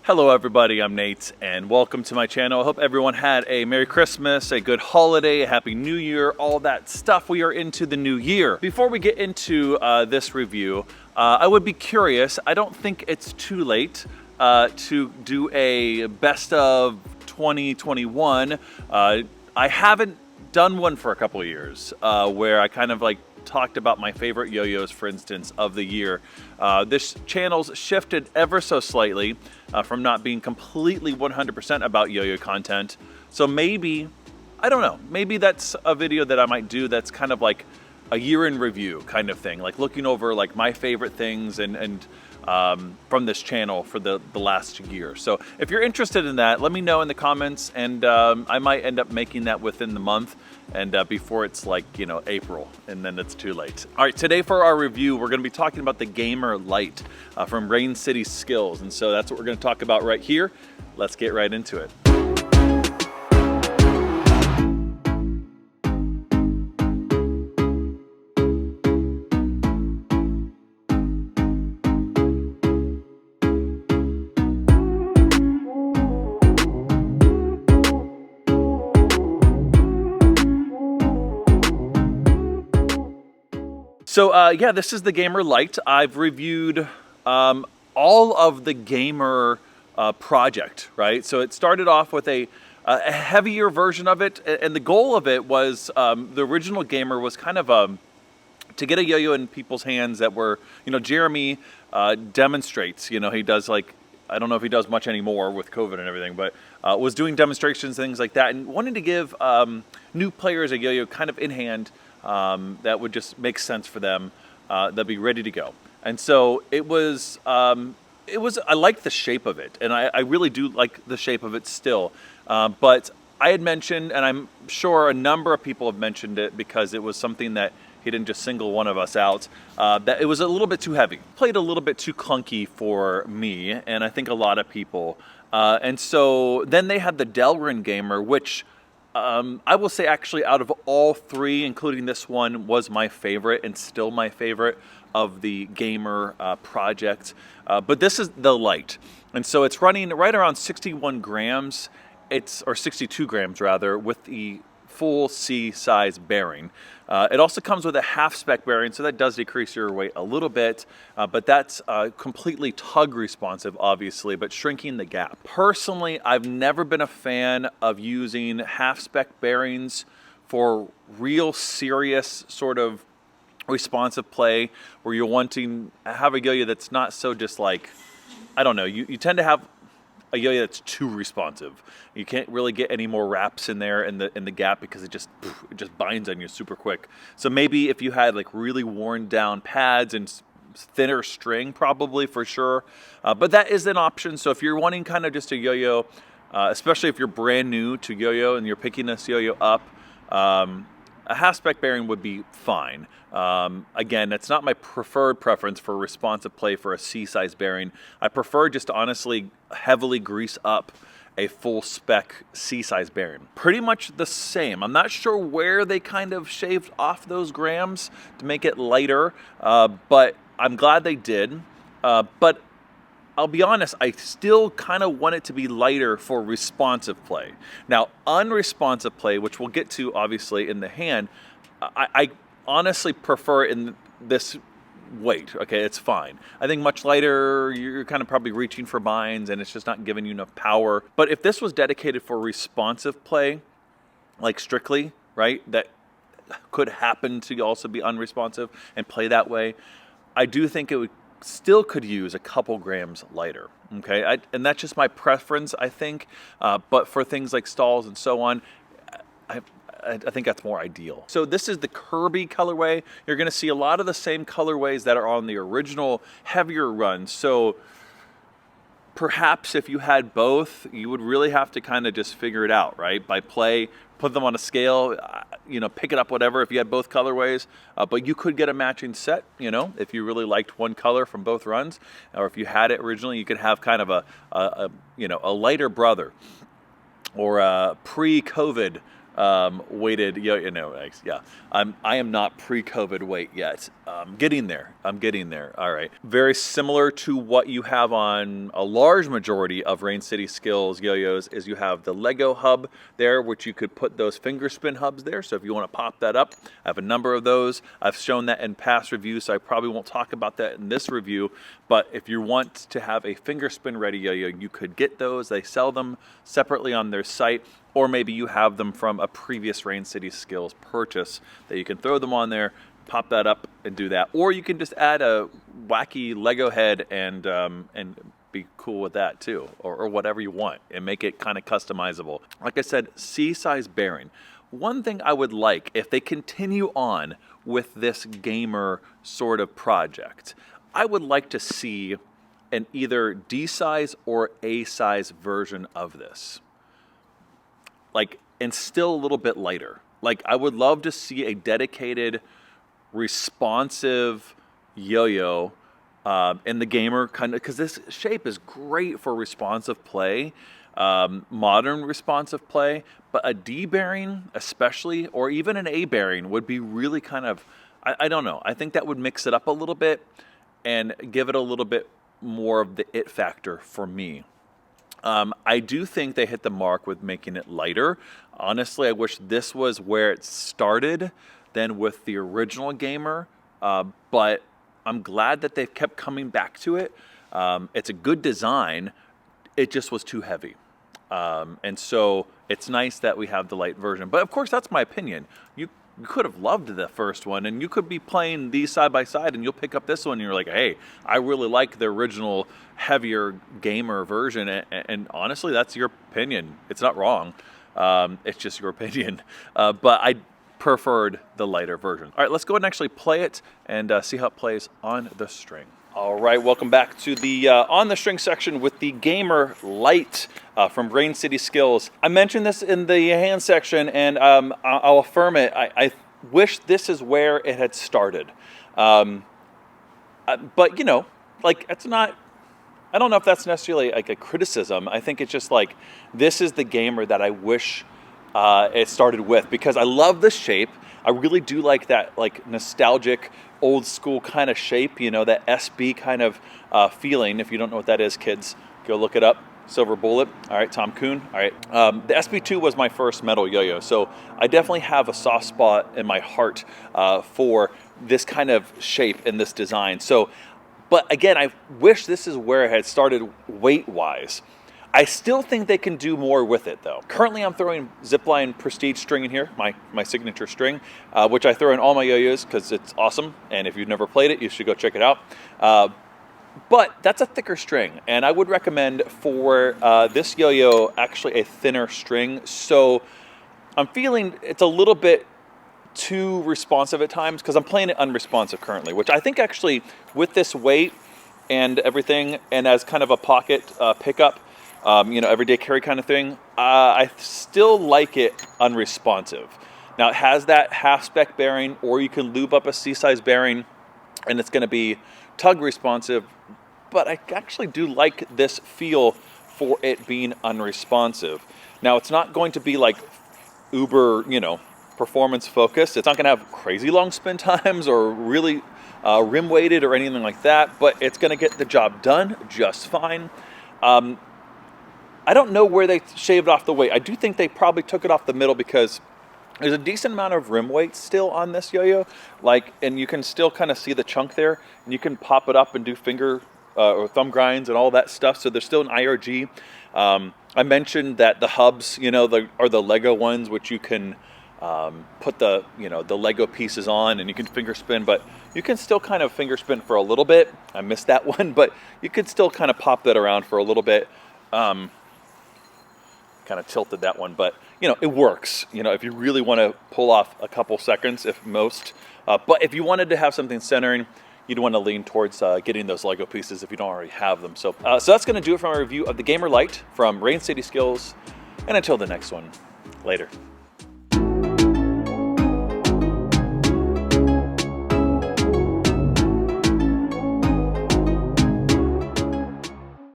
Hello everybody, I'm Nate and welcome to my channel. I hope everyone had a Merry Christmas, a good holiday, a Happy New Year, all that stuff. We are into the new year. Before we get into this review, I would be curious, I don't think it's too late to do a best of 2021. I haven't done one for a couple of years where I kind of like talked about my favorite yo-yos, for instance, of the year. This channel's shifted ever so slightly from not being completely 100% about yo-yo content. So maybe, I don't know, maybe that's a video that I might do that's kind of like a year in review kind of thing, like looking over like my favorite things and from this channel for the last year. So if you're interested in that, let me know in the comments, and I might end up making that within the month and before it's like, you know, April, and then it's too late. All right, today for our review, we're gonna be talking about the Gamer Lite from Rain City Skills. And so that's what we're gonna talk about right here. Let's get right into it. So yeah, this is the Gamer Lite. I've reviewed all of the Gamer project, right? So it started off with a heavier version of it, and the goal of it was, the original Gamer was kind of to get a yo-yo in people's hands that were, you know, Jeremy demonstrates, you know, he does like, I don't know if he does much anymore with COVID and everything, but was doing demonstrations, things like that, and wanted to give new players a yo-yo kind of in hand that would just make sense for them, that'd be ready to go. And so it was, I liked the shape of it, and I really do like the shape of it still. But I had mentioned, and I'm sure a number of people have mentioned it because it was something that he didn't just single one of us out, that it was a little bit too heavy. Played a little bit too clunky for me, and I think a lot of people. And so then they had the Delrin Gamer, which I will say actually out of all three, including this one, was my favorite and still my favorite of the Gamer project. But this is the Lite. And so it's running right around 61 grams, or 62 grams rather, with the full C size bearing. It also comes with a half spec bearing, so that does decrease your weight a little bit, but that's completely tug responsive, obviously, but shrinking the gap. Personally, I've never been a fan of using half spec bearings for real serious sort of responsive play where you're wanting to have a yo-yo that's not so just like, I don't know, you tend to have a yo-yo that's too responsive. You can't really get any more wraps in there in the gap because it just binds on you super quick. So maybe if you had like really worn down pads and thinner string, probably for sure. But that is an option. So if you're wanting kind of just a yo-yo, especially if you're brand new to yo-yo and you're picking this yo-yo up, a half spec bearing would be fine. Again, it's not my preferred preference for responsive play for a C-size bearing. I prefer just to honestly heavily grease up a full spec C-size bearing. Pretty much the same. I'm not sure where they kind of shaved off those grams to make it lighter, but I'm glad they did. But I'll be honest, I still kind of want it to be lighter for responsive play. Now, unresponsive play, which we'll get to obviously in the hand, I honestly prefer in this weight. Okay, it's fine. I think much lighter, you're kind of probably reaching for binds and it's just not giving you enough power. But if this was dedicated for responsive play, like strictly, right, that could happen to also be unresponsive and play that way, I do think it would still could use a couple grams lighter, okay? And that's just my preference, I think. But for things like stalls and so on, I think that's more ideal. So this is the Kirby colorway. You're gonna see a lot of the same colorways that are on the original heavier run. So perhaps if you had both, you would really have to kind of just figure it out, right? By play, put them on a scale, you know, pick it up, whatever, if you had both colorways. But you could get a matching set, you know, if you really liked one color from both runs. Or if you had it originally, you could have kind of a lighter brother or a pre-COVID weighted yo-yo. No, yeah, I am not pre-COVID weight yet. Getting there. I'm getting there. All right. Very similar to what you have on a large majority of Rain City Skills yo-yos is you have the Lego hub there, which you could put those finger spin hubs there. So if you want to pop that up, I have a number of those. I've shown that in past reviews, so I probably won't talk about that in this review. But if you want to have a finger spin ready yo-yo, you could get those. They sell them separately on their site. Or maybe you have them from a previous Rain City Skills purchase that you can throw them on there, pop that up and do that. Or you can just add a wacky Lego head and be cool with that too, or whatever you want, and make it kind of customizable. Like I said, C-size bearing. One thing I would like, if they continue on with this gamer sort of project, I would like to see an either D-size or A-size version of this. Like, and still a little bit lighter. Like, I would love to see a dedicated, responsive yo-yo in the gamer kind of, because this shape is great for responsive play, modern responsive play, but a D bearing especially, or even an A bearing would be really kind of, I don't know. I think that would mix it up a little bit and give it a little bit more of the it factor for me. I do think they hit the mark with making it lighter. Honestly, I wish this was where it started than with the original gamer, but I'm glad that they've kept coming back to it. It's a good design. It just was too heavy. And so it's nice that we have the light version. But of course, that's my opinion. You could have loved the first one, and you could be playing these side by side, and you'll pick up this one, and you're like, hey, I really like the original heavier gamer version. And honestly, that's your opinion. It's not wrong. It's just your opinion. But I preferred the lighter version. All right, let's go ahead and actually play it and see how it plays on the string. All right, welcome back to the on the string section with the Gamer Light from Rain City Skills. I mentioned this in the hand section, and I'll affirm it. I wish this is where it had started. But, you know, like, it's not, I don't know if that's necessarily like a criticism. I think it's just like, this is the gamer that I wish it started with, because I love the shape. I really do like that, like, nostalgic, old school kind of shape, you know, that SB kind of feeling. If you don't know what that is, kids, go look it up. Silver Bullet. All right, Tom Kuhn. All right. The SB2 was my first metal yo-yo, so I definitely have a soft spot in my heart for this kind of shape and this design. So, but again, I wish this is where it had started weight-wise. I still think they can do more with it, though. Currently, I'm throwing ZipLine Prestige string in here, my signature string, which I throw in all my yo-yos because it's awesome. And if you've never played it, you should go check it out. But that's a thicker string, and I would recommend for this yo-yo actually a thinner string. So I'm feeling it's a little bit too responsive at times because I'm playing it unresponsive currently, which I think actually with this weight and everything, and as kind of a pocket pickup, you know, everyday carry kind of thing, I still like it unresponsive. Now, it has that half-spec bearing, or you can lube up a C-size bearing, and it's going to be tug responsive, but I actually do like this feel for it being unresponsive. Now, it's not going to be like uber, you know, performance focused. It's not going to have crazy long spin times or really rim weighted or anything like that, but it's going to get the job done just fine. I don't know where they shaved off the weight. I do think they probably took it off the middle because there's a decent amount of rim weight still on this yo-yo, like, and you can still kind of see the chunk there, and you can pop it up and do finger or thumb grinds and all that stuff. So there's still an IRG. I mentioned that the hubs, you know, are the Lego ones, which you can put the, you know, the Lego pieces on, and you can finger spin, but you can still kind of finger spin for a little bit. I missed that one, but you could still kind of pop that around for a little bit. Kind of tilted that one, but you know, it works, you know, if you really want to pull off a couple seconds, if most. But if you wanted to have something centering, you'd want to lean towards getting those Lego pieces if you don't already have them. So that's going to do it for my review of the Gamer Light from Rain City Skills. And until the next one, later.